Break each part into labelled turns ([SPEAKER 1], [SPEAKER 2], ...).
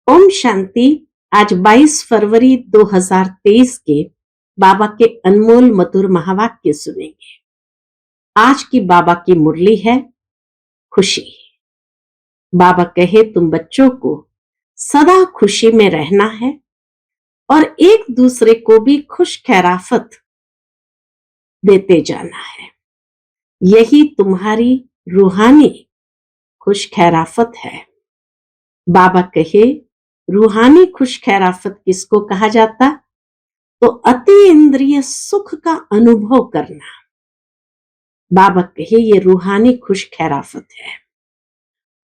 [SPEAKER 1] ओम शांति। आज 22 फरवरी 2023 के बाबा के अनमोल मधुर महावाक्य सुनेंगे। आज की बाबा की मुरली है खुशी। बाबा कहे तुम बच्चों को सदा खुशी में रहना है और एक दूसरे को भी खुश खैराफत देते जाना है। यही तुम्हारी रूहानी खुश खैराफत है। बाबा कहे रूहानी खुश खैराफत किसको कहा जाता? तो अति इंद्रिय सुख का अनुभव करना। बाबा कहे ये रूहानी खुश खैराफत है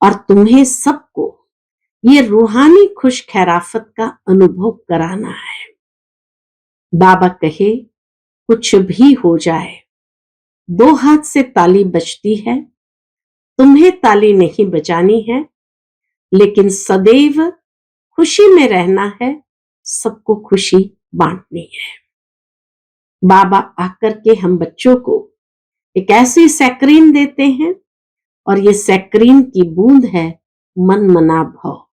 [SPEAKER 1] और तुम्हें सबको ये रूहानी खुश खैराफत का अनुभव कराना है। बाबा कहे कुछ भी हो जाए, 2 हाथ से ताली बजती है, तुम्हें ताली नहीं बजानी है, लेकिन सदैव खुशी में रहना है, सबको खुशी बांटनी है। बाबा आकर के हम बच्चों को एक ऐसी सैक्रीन देते हैं और ये सैक्रीन की बूंद है मन मना भाव।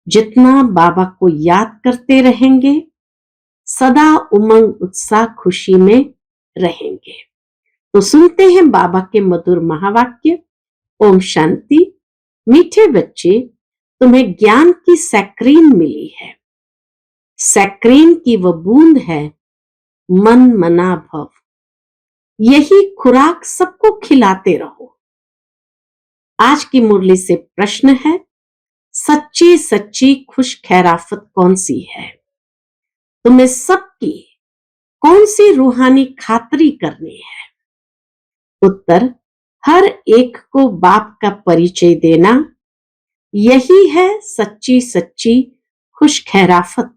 [SPEAKER 1] जितना बाबा को याद करते रहेंगे, सदा उमंग उत्साह खुशी में रहेंगे। तो सुनते हैं बाबा के मधुर महावाक्य। ओम शांति। मीठे बच्चे, तुम्हें ज्ञान की सैक्रीन मिली है। सैक्रीन की वह बूंद है मन मना भव। यही खुराक सबको खिलाते रहो। आज की मुरली से प्रश्न है, सच्ची सच्ची खुश खैराफत कौन सी है? तुम्हें सबकी कौन सी रूहानी खातरी करनी है? उत्तर, हर एक को बाप का परिचय देना। यही है सच्ची सच्ची खुश खैराफत।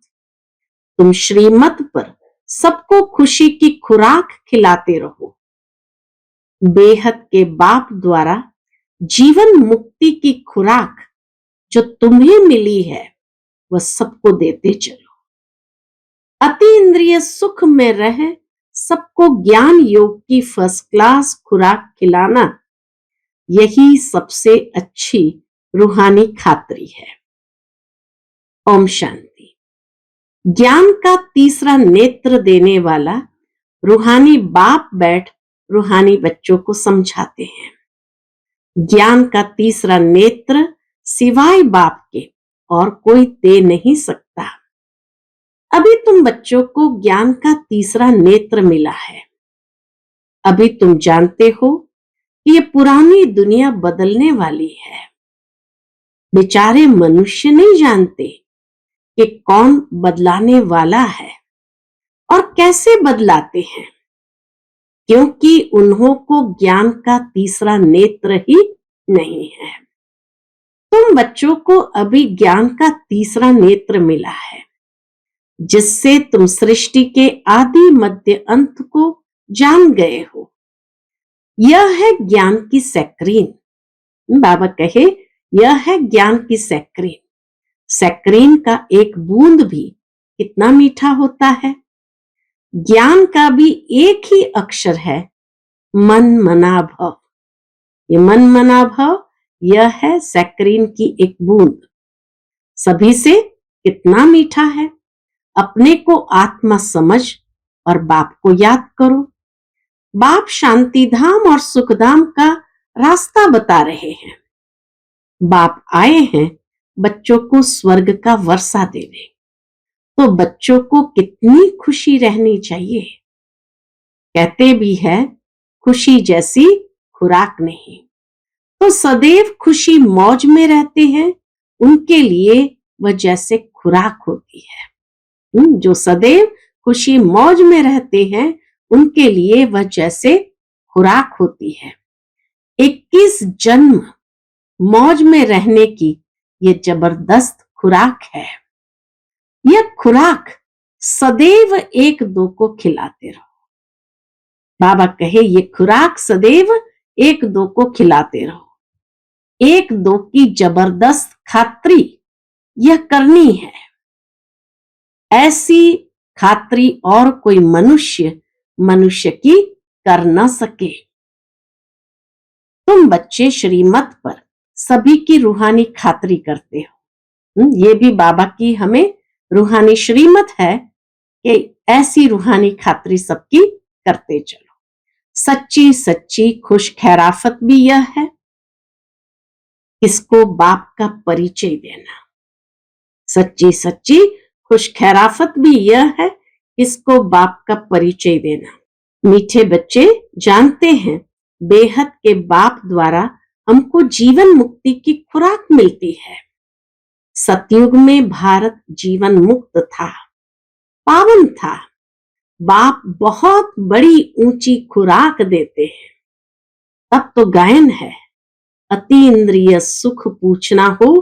[SPEAKER 1] तुम श्रीमत पर सबको खुशी की खुराक खिलाते रहो। बेहद के बाप द्वारा जीवन मुक्ति की खुराक जो तुम्हें मिली है, वह सबको देते चलो। अति इंद्रिय सुख में रह सबको ज्ञान योग की फर्स्ट क्लास खुराक खिलाना, यही सबसे अच्छी रूहानी खातरी है। ओम शांति। ज्ञान का तीसरा नेत्र देने वाला रूहानी बाप बैठ रूहानी बच्चों को समझाते हैं। ज्ञान का तीसरा नेत्र सिवाय बाप के और कोई दे नहीं सकता। अभी तुम बच्चों को ज्ञान का तीसरा नेत्र मिला है। अभी तुम जानते हो कि ये पुरानी दुनिया बदलने वाली है। बेचारे मनुष्य नहीं जानते कि कौन बदलाने वाला है और कैसे बदलाते हैं, क्योंकि उन्हों को ज्ञान का तीसरा नेत्र ही नहीं है। तुम बच्चों को अभी ज्ञान का तीसरा नेत्र मिला है, जिससे तुम सृष्टि के आदि मध्य अंत को जान गए हो। यह है ज्ञान की सैक्रीन। बाबा कहे यह है ज्ञान की सैक्रीन। सैक्रीन का एक बूंद भी कितना मीठा होता है। ज्ञान का भी एक ही अक्षर है, मन मना भव। ये मन मना भव, यह है सैक्रीन की एक बूंद। सभी से कितना मीठा है। अपने को आत्मा समझ और बाप को याद करो। बाप शांति धाम और सुखधाम का रास्ता बता रहे हैं। बाप आए हैं बच्चों को स्वर्ग का वर्षा देने। तो बच्चों को कितनी खुशी रहनी चाहिए। कहते भी है खुशी जैसी खुराक नहीं। तो सदैव खुशी मौज में रहते हैं, उनके लिए वह जैसे खुराक होती है। जो सदैव खुशी मौज में रहते हैं, उनके लिए वह जैसे खुराक होती है। 21 जन्म मौज में रहने की ये जबरदस्त खुराक है। यह खुराक सदैव एक दो को खिलाते रहो। बाबा कहे ये खुराक सदैव एक दो को खिलाते रहो। एक दो की जबरदस्त खातरी यह करनी है। ऐसी खातरी और कोई मनुष्य की कर न सके। तुम बच्चे श्रीमत पर सभी की रूहानी खातरी करते हो। ये भी बाबा की हमें रूहानी श्रीमत है कि ऐसी रूहानी खातरी सबकी करते चलो। सच्ची सच्ची खुश खैराफत भी यह है, इसको बाप का परिचय देना। सच्ची सच्ची खुश खैराफत भी यह है, इसको बाप का परिचय देना। मीठे बच्चे जानते हैं बेहद के बाप द्वारा हमको जीवन मुक्ति की खुराक मिलती है। सतयुग में भारत जीवन मुक्त था, पावन था। बाप बहुत बड़ी ऊंची खुराक देते हैं। तब तो गायन है, अति इंद्रिय सुख पूछना हो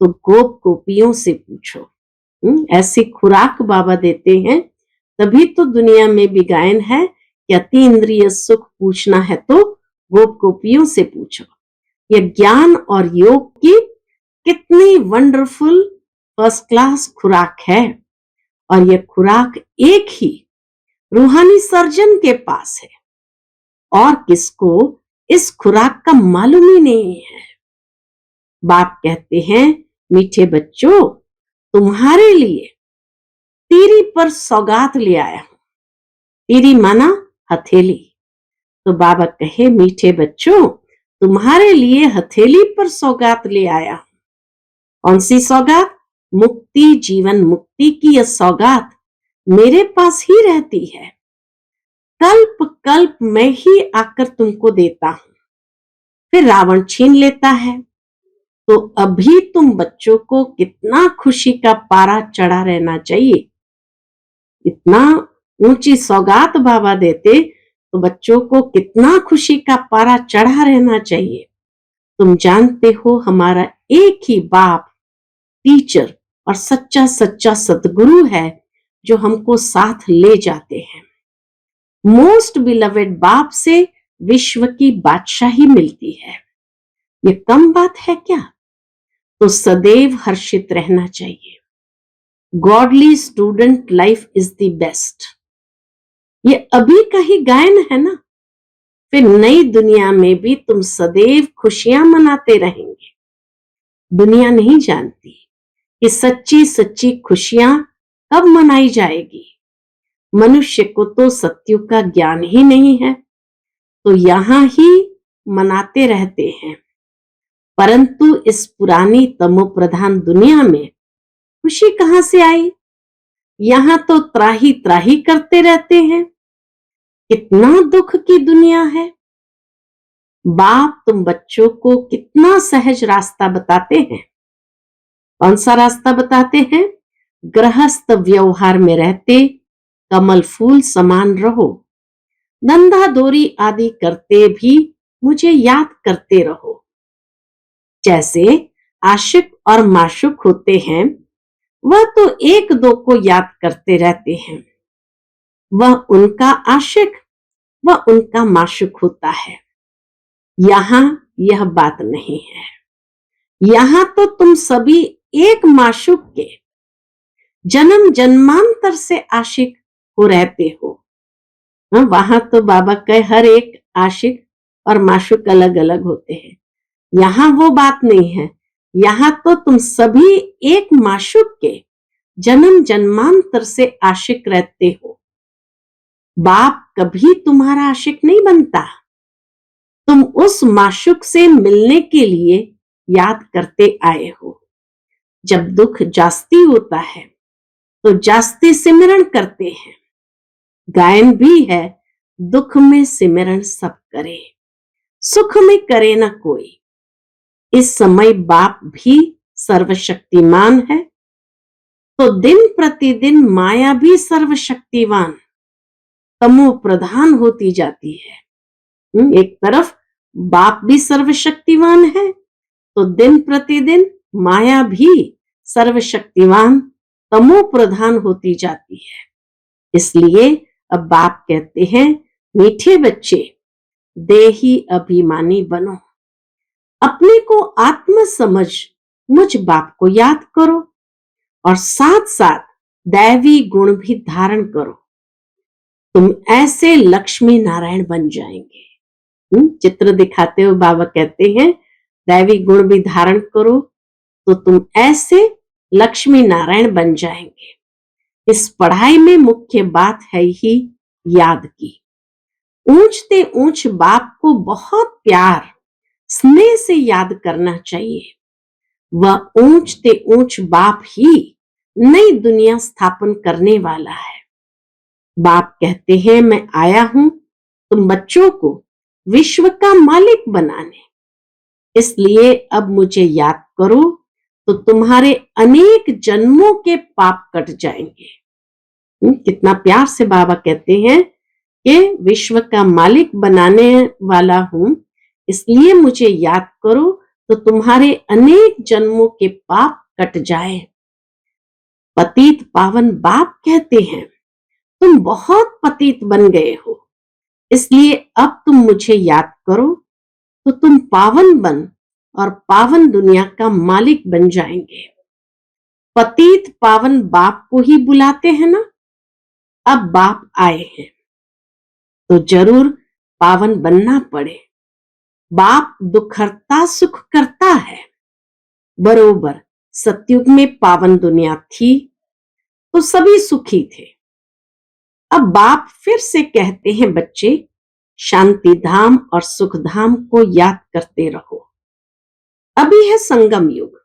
[SPEAKER 1] तो गोप गोपियों से पूछो। ऐसी खुराक बाबा देते हैं, तभी तो दुनिया में भी गायन है कि अति इंद्रिय सुख पूछना है तो गोप गोपियों से पूछो। यह ज्ञान और योग की कितनी वंडरफुल फर्स्ट क्लास खुराक है, और यह खुराक एक ही रूहानी सर्जन के पास है, और किसको इस खुराक का मालूम ही नहीं है। बाप कहते हैं मीठे बच्चों, तुम्हारे लिए तीरी पर सौगात ले आया हूं। तीरी माना हथेली। तो बाबा कहे मीठे बच्चों, तुम्हारे लिए हथेली पर सौगात ले आया हूं। कौन सी सौगात? मुक्ति, जीवन मुक्ति की यह सौगात मेरे पास ही रहती है। कल्प कल्प मैं ही आकर तुमको देता हूं, फिर रावण छीन लेता है। तो अभी तुम बच्चों को कितना खुशी का पारा चढ़ा रहना चाहिए। इतना ऊंची सौगात बाबा देते तो बच्चों को कितना खुशी का पारा चढ़ा रहना चाहिए। तुम जानते हो हमारा एक ही बाप टीचर और सच्चा सच्चा सतगुरु है जो हमको साथ ले जाते हैं। मोस्ट बिलवेड बाप से विश्व की बादशाही मिलती है। ये कम बात है क्या? तो सदैव हर्षित रहना चाहिए। Godly student life is the best. ये अभी का ही गायन है ना, फिर नई दुनिया में भी तुम सदैव खुशियां मनाते रहेंगे। दुनिया नहीं जानती कि सच्ची सच्ची खुशियां कब मनाई जाएगी। मनुष्य को तो सत्युग का ज्ञान ही नहीं है, तो यहां ही मनाते रहते हैं। परंतु इस पुरानी तमो प्रधान दुनिया में खुशी कहां से आई? यहां तो त्राही त्राही करते रहते हैं। कितना दुख की दुनिया है। बाप तुम बच्चों को कितना सहज रास्ता बताते हैं। कौन सा रास्ता बताते हैं? गृहस्थ व्यवहार में रहते कमल फूल समान रहो। धंधा दोरी आदि करते भी मुझे याद करते रहो। जैसे आशिक और माशुक होते हैं, वह तो एक दो को याद करते रहते हैं। वह उनका आशिक, वह उनका माशुक होता है। यहां यह बात नहीं है। यहां तो तुम सभी एक माशुक के जन्म जन्मांतर से आशिक हो रहते हो। वहां तो बाबा के हर एक आशिक और माशुक अलग अलग होते हैं। यहां वो बात नहीं है। यहां तो तुम सभी एक माशुक के जन्म जन्मांतर से आशिक रहते हो। बाप कभी तुम्हारा आशिक नहीं बनता। तुम उस माशुक से मिलने के लिए याद करते आए हो। जब दुख जास्ती होता है तो जास्ती सिमरण करते हैं। गायन भी है, दुख में सिमरण सब करे, सुख में करे न कोई। इस समय बाप भी सर्वशक्तिमान है, तो दिन प्रतिदिन माया भी सर्वशक्तिवान तमो प्रधान होती जाती है। एक तरफ बाप भी सर्वशक्तिवान है, तो दिन प्रतिदिन माया भी सर्वशक्तिवान तमो प्रधान होती जाती है। इसलिए अब बाप कहते हैं मीठे बच्चे, देही अभिमानी बनो। अपने को आत्म समझ मुझ बाप को याद करो, और साथ साथ दैवी गुण भी धारण करो। तुम ऐसे लक्ष्मी नारायण बन जाएंगे। चित्र दिखाते हुए बाबा कहते हैं दैवी गुण भी धारण करो, तो तुम ऐसे लक्ष्मी नारायण बन जाएंगे। इस पढ़ाई में मुख्य बात है ही याद की। ऊंचते ऊंच बाप को बहुत प्यार स्नेह से याद करना चाहिए। वह ऊंचते ऊंच बाप ही नई दुनिया स्थापन करने वाला है। बाप कहते हैं, मैं आया हूं तुम बच्चों को विश्व का मालिक बनाने, इसलिए अब मुझे याद करो तो तुम्हारे अनेक जन्मों के पाप कट जाएंगे। कितना प्यार से बाबा कहते हैं कि विश्व का मालिक बनाने वाला हूं, इसलिए मुझे याद करो तो तुम्हारे अनेक जन्मों के पाप कट जाए। पतित पावन बाप कहते हैं, तुम बहुत पतित बन गए हो, इसलिए अब तुम मुझे याद करो तो तुम पावन बन और पावन दुनिया का मालिक बन जाएंगे। पतित पावन बाप को ही बुलाते हैं ना। अब बाप आए हैं तो जरूर पावन बनना पड़े। बाप दुख हरता सुख करता है। बरोबर सतयुग में पावन दुनिया थी तो सभी सुखी थे। अब बाप फिर से कहते हैं, बच्चे शांति धाम और सुख धाम को याद करते रहो। अभी है संगम युग।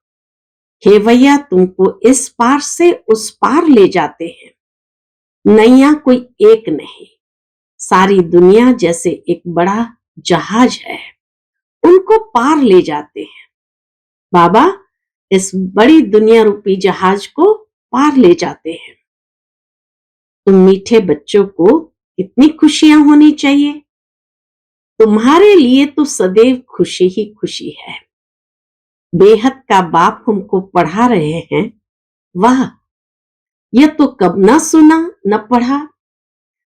[SPEAKER 1] हे भैया, तुमको इस पार से उस पार ले जाते हैं। नैया कोई एक नहीं, सारी दुनिया जैसे एक बड़ा जहाज है, उनको पार ले जाते हैं। बाबा इस बड़ी दुनिया रूपी जहाज को पार ले जाते हैं। तुम मीठे बच्चों को कितनी खुशियां होनी चाहिए। तुम्हारे लिए तो सदैव खुशी ही खुशी है। बेहद का बाप हमको पढ़ा रहे हैं। वाह, यह तो कब ना सुना न पढ़ा।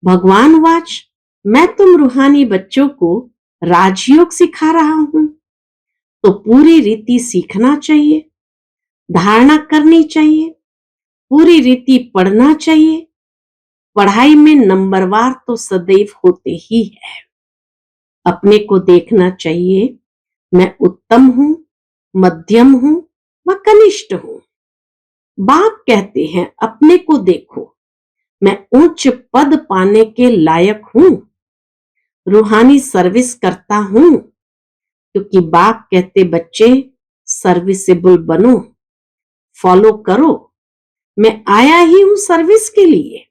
[SPEAKER 1] भगवान वाच, मैं तुम रूहानी बच्चों को राजयोग सिखा रहा हूं, तो पूरी रीति सीखना चाहिए, धारणा करनी चाहिए, पूरी रीति पढ़ना चाहिए। पढ़ाई में नंबरवार तो सदैव होते ही है। अपने को देखना चाहिए, मैं उत्तम हूं, मध्यम हूं, व कनिष्ठ हूं। बाप कहते हैं, अपने को देखो, मैं उच्च पद पाने के लायक हूं, रूहानी सर्विस करता हूं। क्योंकि बाप कहते, बच्चे सर्विसेबल बनो, फॉलो करो, मैं आया ही हूं सर्विस के लिए।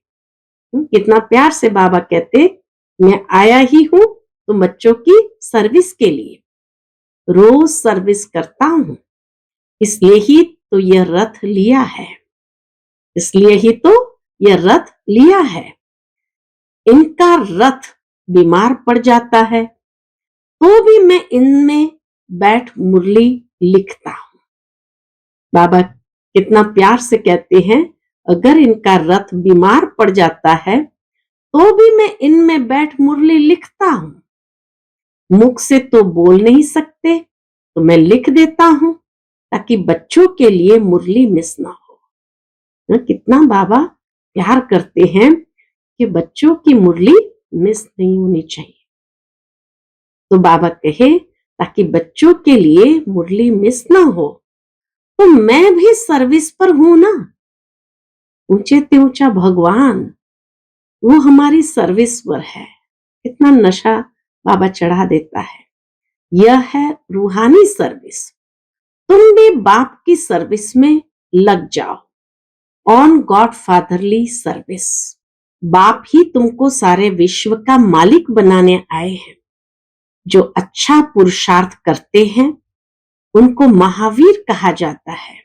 [SPEAKER 1] कितना प्यार से बाबा कहते, मैं आया ही हूं तुम बच्चों की सर्विस के लिए। रोज सर्विस करता हूं, इसलिए ही तो यह रथ लिया है, इसलिए ही तो यह रथ लिया है। इनका रथ बीमार पड़ जाता है तो भी मैं इनमें बैठ मुरली लिखता हूं। बाबा कितना प्यार से कहते हैं, अगर इनका रथ बीमार पड़ जाता है तो भी मैं इनमें बैठ मुरली लिखता हूं। मुख से तो बोल नहीं सकते तो मैं लिख देता हूं, ताकि बच्चों के लिए मुरली मिस ना हो। कितना बाबा प्यार करते हैं कि बच्चों की मुरली मिस नहीं होनी चाहिए। तो बाबा कहे, ताकि बच्चों के लिए मुरली मिस ना हो, तो मैं भी सर्विस पर हूं ना। ऊंचे ते ऊंचा भगवान, वो हमारी सर्विस पर है। कितना नशा बाबा चढ़ा देता है। यह है रूहानी सर्विस। तुम भी बाप की सर्विस में लग जाओ, ऑन गॉड फादरली सर्विस। बाप ही तुमको सारे विश्व का मालिक बनाने आए हैं। जो अच्छा पुरुषार्थ करते हैं उनको महावीर कहा जाता है।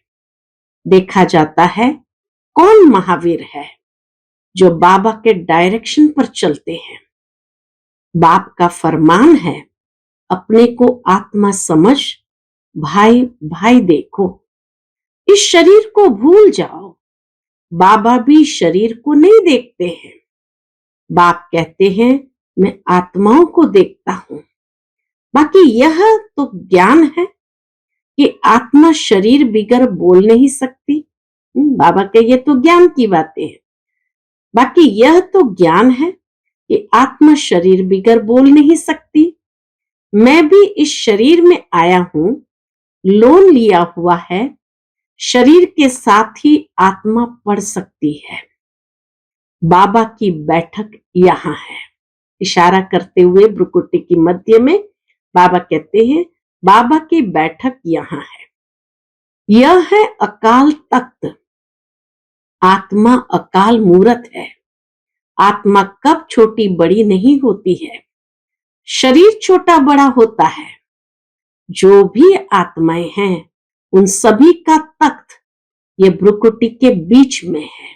[SPEAKER 1] देखा जाता है कौन महावीर है, जो बाबा के डायरेक्शन पर चलते हैं। बाप का फरमान है, अपने को आत्मा समझ, भाई भाई देखो। इस शरीर को भूल जाओ। बाबा भी शरीर को नहीं देखते हैं। बाप कहते हैं, मैं आत्माओं को देखता हूं। बाकी यह तो ज्ञान है कि आत्मा शरीर बिगर बोल नहीं सकती। बाबा के ये तो ज्ञान की बातें हैं। बाकी यह तो ज्ञान है कि आत्मा शरीर बिगर बोल नहीं सकती। मैं भी इस शरीर में आया हूं, लोन लिया हुआ है, शरीर के साथ ही आत्मा पढ़ सकती है। बाबा की बैठक यहाँ है। इशारा करते हुए भ्रुकुटी की मध्य में बाबा कहते हैं, बाबा की बैठक यहाँ है। यह है अकाल तख्त। आत्मा अकाल मूरत है। आत्मा कब छोटी बड़ी नहीं होती है, शरीर छोटा बड़ा होता है। जो भी आत्माएं हैं उन सभी का तख्त ये भ्रुकुटी के बीच में है।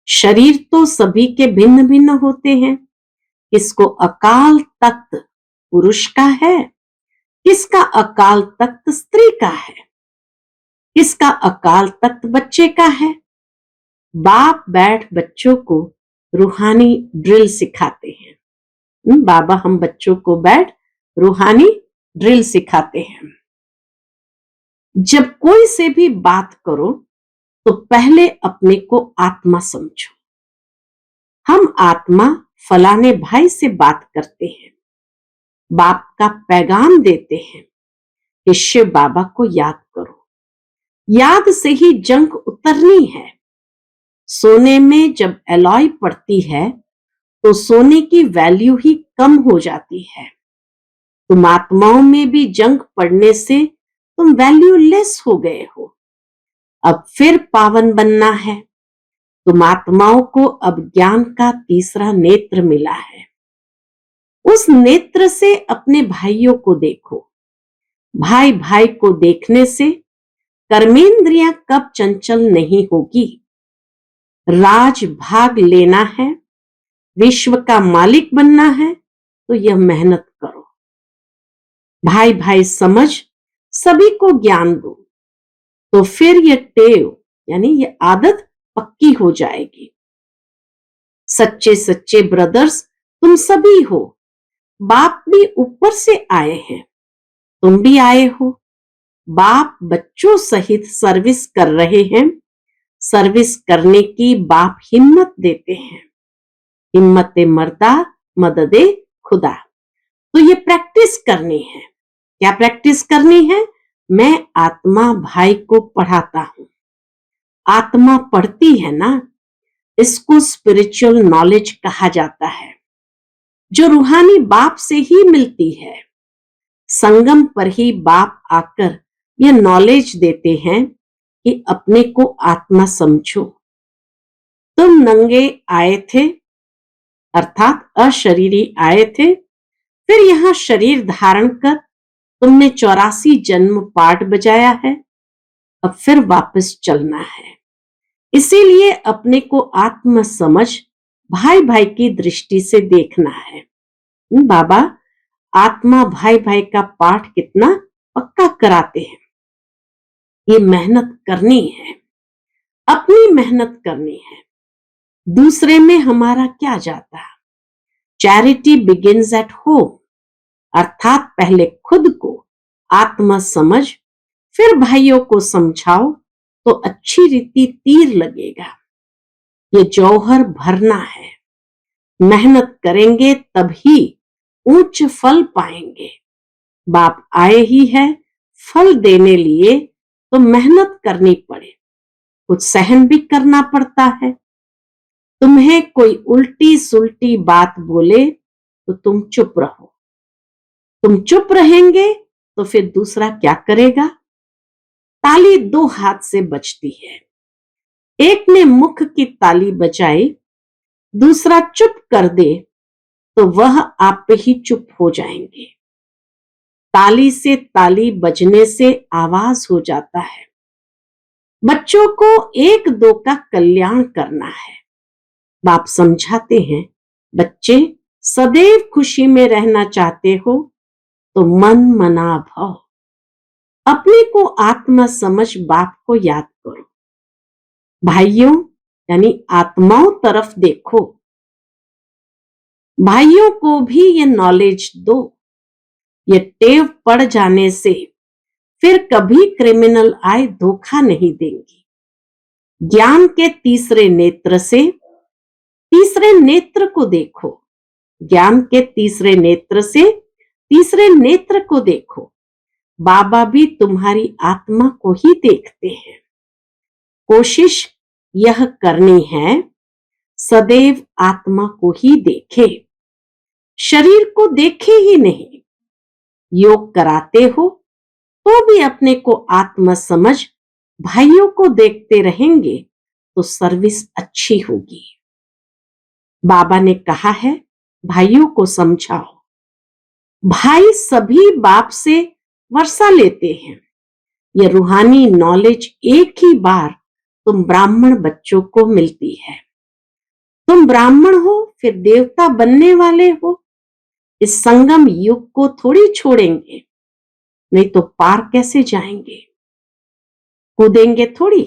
[SPEAKER 1] शरीर तो सभी के भिन्न भिन्न होते हैं। किसको अकाल तख्त पुरुष का है, किसका अकाल तख्त स्त्री का है, किसका अकाल तख्त बच्चे का है। बाप बैठ बच्चों को रूहानी ड्रिल सिखाते हैं। बाबा हम बच्चों को बैठ रूहानी ड्रिल सिखाते हैं। जब कोई से भी बात करो तो पहले अपने को आत्मा समझो। हम आत्मा फलाने भाई से बात करते हैं, बाप का पैगाम देते हैं कि शिव बाबा को याद करो। याद से ही जंग उतरनी है। सोने में जब एलॉय पड़ती है तो सोने की वैल्यू ही कम हो जाती है। तुम आत्माओं में भी जंग पड़ने से तुम वैल्यूलेस हो गए हो। अब फिर पावन बनना है। तुम आत्माओं को अब ज्ञान का तीसरा नेत्र मिला है। उस नेत्र से अपने भाइयों को देखो। भाई भाई को देखने से कर्मेंद्रियां कब चंचल नहीं होगी। राज भाग लेना है, विश्व का मालिक बनना है तो यह मेहनत करो। भाई भाई समझ सभी को ज्ञान दो तो फिर यह टेव यानी यह आदत पक्की हो जाएगी। सच्चे सच्चे ब्रदर्स तुम सभी हो। बाप भी ऊपर से आए हैं, तुम भी आए हो। बाप बच्चों सहित सर्विस कर रहे हैं। सर्विस करने की बाप हिम्मत देते हैं। हिम्मत मर्दा मददे खुदा। तो ये प्रैक्टिस करनी है। क्या प्रैक्टिस करनी है? मैं आत्मा भाई को पढ़ाता हूं। आत्मा पढ़ती है ना, इसको स्पिरिचुअल नॉलेज कहा जाता है, जो रूहानी बाप से ही मिलती है। संगम पर ही बाप आकर यह नॉलेज देते हैं कि अपने को आत्मा समझो। तुम नंगे आए थे, अर्थात अशरीरी आए थे, फिर यहां शरीर धारण कर तुमने 84 जन्म पाठ बजाया है। अब फिर वापस चलना है। इसीलिए अपने को आत्म समझ भाई भाई की दृष्टि से देखना है। बाबा आत्मा भाई भाई का पाठ कितना पक्का कराते हैं। ये मेहनत करनी है, अपनी मेहनत करनी है। दूसरे में हमारा क्या जाता है। चैरिटी बिगिंस एट होम, अर्थात पहले खुद को आत्मा समझ फिर भाइयों को समझाओ तो अच्छी रीति तीर लगेगा। ये जौहर भरना है। मेहनत करेंगे तभी उच्च फल पाएंगे। बाप आए ही है फल देने लिए, तो मेहनत करनी पड़े, कुछ सहन भी करना पड़ता है। तुम्हें कोई उल्टी सुल्टी बात बोले तो तुम चुप रहो। तुम चुप रहेंगे तो फिर दूसरा क्या करेगा। ताली दो हाथ से बजती है। एक ने मुख की ताली बजाई, दूसरा चुप कर दे तो वह आप पे ही चुप हो जाएंगे। ताली से ताली बजने से आवाज हो जाता है। बच्चों को एक दो का कल्याण करना है। बाप समझाते हैं, बच्चे सदैव खुशी में रहना चाहते हो तो मन मना भाव। अपने को आत्मा समझ बाप को याद करो। भाइयों यानी आत्माओं तरफ देखो। भाइयों को भी ये नॉलेज दो। ये टेव पड़ जाने से फिर कभी क्रिमिनल आए धोखा नहीं देंगी। ज्ञान के तीसरे नेत्र से तीसरे नेत्र को देखो। ज्ञान के तीसरे नेत्र से तीसरे नेत्र को देखो। बाबा भी तुम्हारी आत्मा को ही देखते हैं। कोशिश यह करनी है सदैव आत्मा को ही देखे, शरीर को देखे ही नहीं। योग कराते हो तो भी अपने को आत्मा समझ भाइयों को देखते रहेंगे तो सर्विस अच्छी होगी। बाबा ने कहा है भाइयों को समझाओ। भाई सभी बाप से वर्षा लेते हैं। यह रूहानी नॉलेज एक ही बार तुम ब्राह्मण बच्चों को मिलती है। तुम ब्राह्मण हो फिर देवता बनने वाले हो। इस संगम युग को थोड़ी छोड़ेंगे, नहीं तो पार कैसे जाएंगे? कूदेंगे थोड़ी।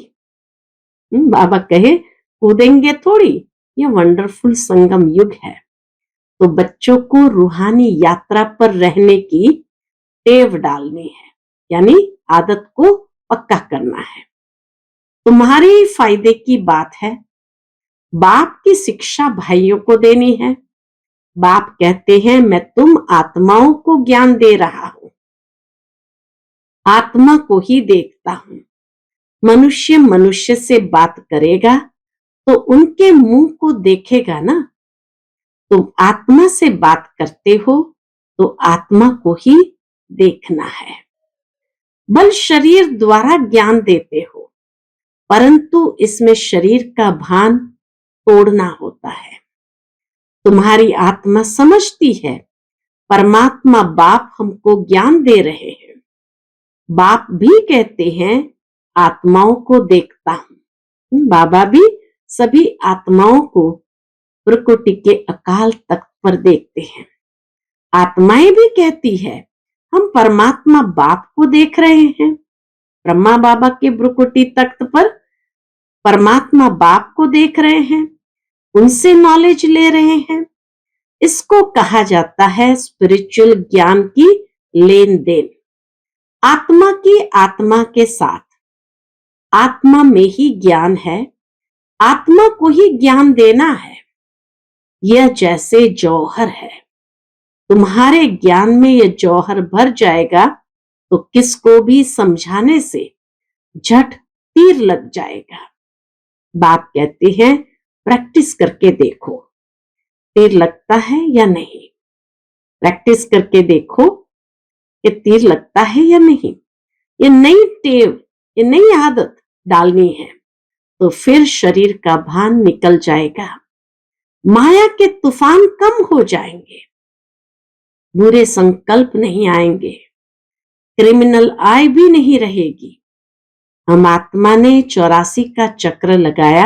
[SPEAKER 1] बाबा कहे कूदेंगे थोड़ी। यह वंडरफुल संगम युग है। तो बच्चों को रूहानी यात्रा पर रहने की टेव डालनी है, यानी आदत को पक्का करना है। तुम्हारे फायदे की बात है। बाप की शिक्षा भाइयों को देनी है। बाप कहते हैं मैं तुम आत्माओं को ज्ञान दे रहा हूं, आत्मा को ही देखता हूं। मनुष्य मनुष्य से बात करेगा तो उनके मुंह को देखेगा ना। तुम आत्मा से बात करते हो तो आत्मा को ही देखना है। बल शरीर द्वारा ज्ञान देते हो, परंतु इसमें शरीर का भान तोड़ना होता है। तुम्हारी आत्मा समझती है परमात्मा बाप हमको ज्ञान दे रहे हैं। बाप भी कहते हैं आत्माओं को देखता हूं। बाबा भी सभी आत्माओं को प्रकृति के अकाल तख्त पर देखते हैं। आत्माएं भी कहती है हम परमात्मा बाप को देख रहे हैं। ब्रह्मा बाबा के भ्रुकुटी तख्त पर परमात्मा बाप को देख रहे हैं, उनसे नॉलेज ले रहे हैं। इसको कहा जाता है स्पिरिचुअल ज्ञान की लेन देन। आत्मा की आत्मा के साथ। आत्मा में ही ज्ञान है, आत्मा को ही ज्ञान देना है। यह जैसे जौहर है। तुम्हारे ज्ञान में यह जौहर भर जाएगा तो किसको भी समझाने से झट तीर लग जाएगा। बाप कहते हैं प्रैक्टिस करके देखो तीर लगता है या नहीं। प्रैक्टिस करके देखो कि तीर लगता है या नहीं। ये नई टेव, ये नई आदत डालनी है तो फिर शरीर का भान निकल जाएगा। माया के तूफान कम हो जाएंगे, बुरे संकल्प नहीं आएंगे, क्रिमिनल आय भी नहीं रहेगी। हम आत्मा ने 84 का चक्र लगाया।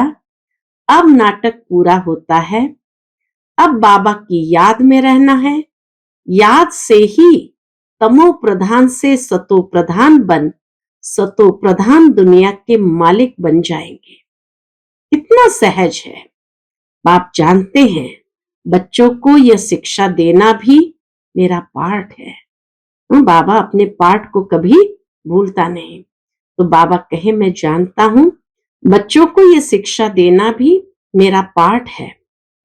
[SPEAKER 1] अब नाटक पूरा होता है। अब बाबा की याद में रहना है। याद से ही तमो प्रधान से सतो प्रधान बन सतो प्रधान दुनिया के मालिक बन जाएंगे। कितना सहज है। बाप जानते हैं बच्चों को यह शिक्षा देना भी मेरा पार्ट है। बाबा अपने पार्ट को कभी भूलता नहीं। तो बाबा कहे मैं जानता हूं बच्चों को यह शिक्षा देना भी मेरा पार्ट है,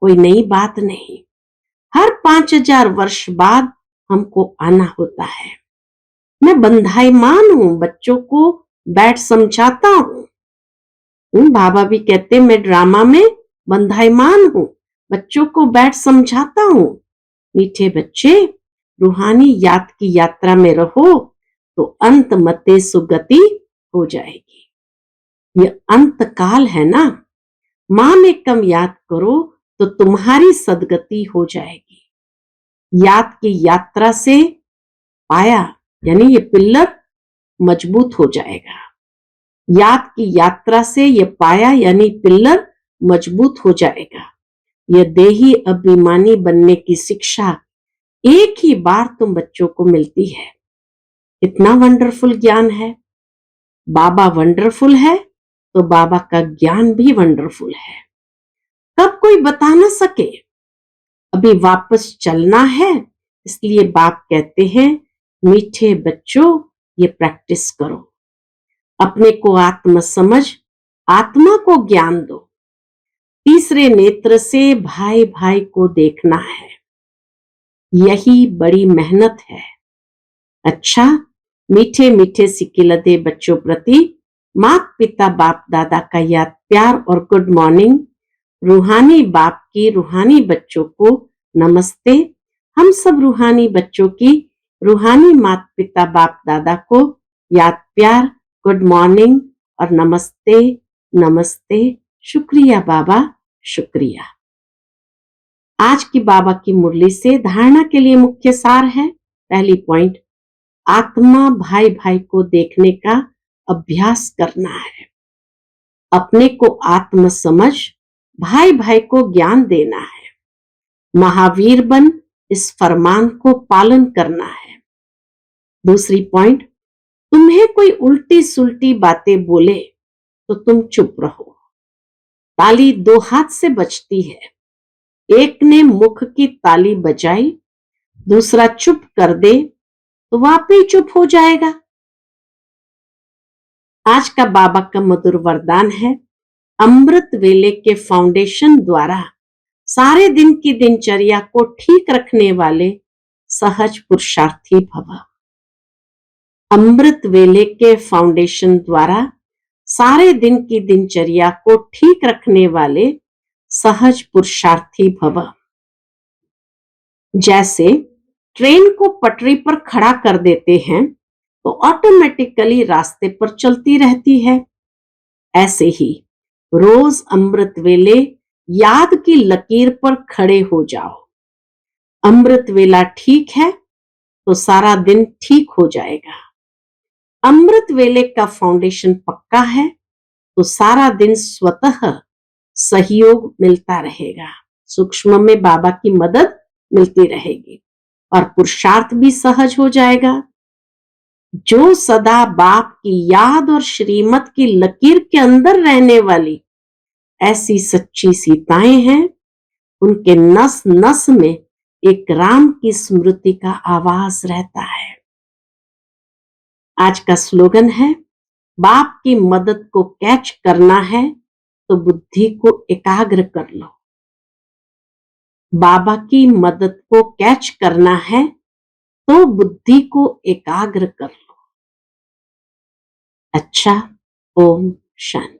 [SPEAKER 1] कोई नई बात नहीं। हर 5000 वर्ष बाद हमको आना होता है। मैं बंधाईमान हूं, बच्चों को बैठ समझाता हूं। बाबा भी कहते मैं ड्रामा में बंधाईमान हूं, बच्चों को बैठ समझाता हूं। मीठे बच्चे रूहानी याद की यात्रा में रहो तो अंत मते सुगति हो जाएगी। ये अंत काल है ना। मां में कम याद करो तो तुम्हारी सदगति हो जाएगी। याद की यात्रा से पाया यानी ये पिल्लर मजबूत हो जाएगा। याद की यात्रा से ये पाया यानी पिल्लर मजबूत हो जाएगा। यह देही अभिमानी बनने की शिक्षा एक ही बार तुम बच्चों को मिलती है। इतना वंडरफुल ज्ञान है। बाबा वंडरफुल है तो बाबा का ज्ञान भी वंडरफुल है। कब कोई बता ना सके। अभी वापस चलना है, इसलिए बाप कहते हैं मीठे बच्चों ये प्रैक्टिस करो। अपने को आत्मा समझ आत्मा को ज्ञान दो। तीसरे नेत्र से भाई भाई को देखना है, यही बड़ी मेहनत है। अच्छा, मीठे मीठे सिकिलदे बच्चों प्रति माता पिता बाप दादा का याद प्यार और गुड मॉर्निंग। रूहानी बाप की रूहानी बच्चों को नमस्ते। हम सब रूहानी बच्चों की रूहानी माता पिता बाप दादा को याद प्यार, गुड मॉर्निंग और नमस्ते नमस्ते। शुक्रिया बाबा, शुक्रिया। आज की बाबा की मुरली से धारणा के लिए मुख्य सार है। पहली पॉइंट, आत्मा भाई भाई को देखने का अभ्यास करना है। अपने को आत्म समझ भाई भाई को ज्ञान देना है। महावीर बन इस फरमान को पालन करना है। दूसरी पॉइंट, तुम्हें कोई उल्टी सुल्टी बातें बोले तो तुम चुप रहो। ताली दो हाथ से बजती है। एक ने मुख की ताली बजाई, दूसरा चुप कर दे तो वाकई चुप हो जाएगा। आज का बाबा का मधुर वरदान है, अमृत वेले के फाउंडेशन द्वारा सारे दिन की दिनचर्या को ठीक रखने वाले सहज पुरुषार्थी भव। अमृत वेले के फाउंडेशन द्वारा सारे दिन की दिनचर्या को ठीक रखने वाले सहज पुरुषार्थी भव। जैसे ट्रेन को पटरी पर खड़ा कर देते हैं तो ऑटोमेटिकली रास्ते पर चलती रहती है, ऐसे ही रोज अमृत वेले याद की लकीर पर खड़े हो जाओ। अमृत वेला ठीक है तो सारा दिन ठीक हो जाएगा। अमृत वेले का फाउंडेशन पक्का है तो सारा दिन स्वतः सहयोग मिलता रहेगा। सूक्ष्म में बाबा की मदद मिलती रहेगी और पुरुषार्थ भी सहज हो जाएगा। जो सदा बाप की याद और श्रीमत की लकीर के अंदर रहने वाली ऐसी सच्ची सीताएं हैं, उनके नस नस में एक राम की स्मृति का आवाज रहता है। आज का स्लोगन है, बाप की मदद को कैच करना है तो बुद्धि को एकाग्र कर लो। बाबा की मदद को कैच करना है तो बुद्धि को एकाग्र कर लो। अच्छा, ओम शांति।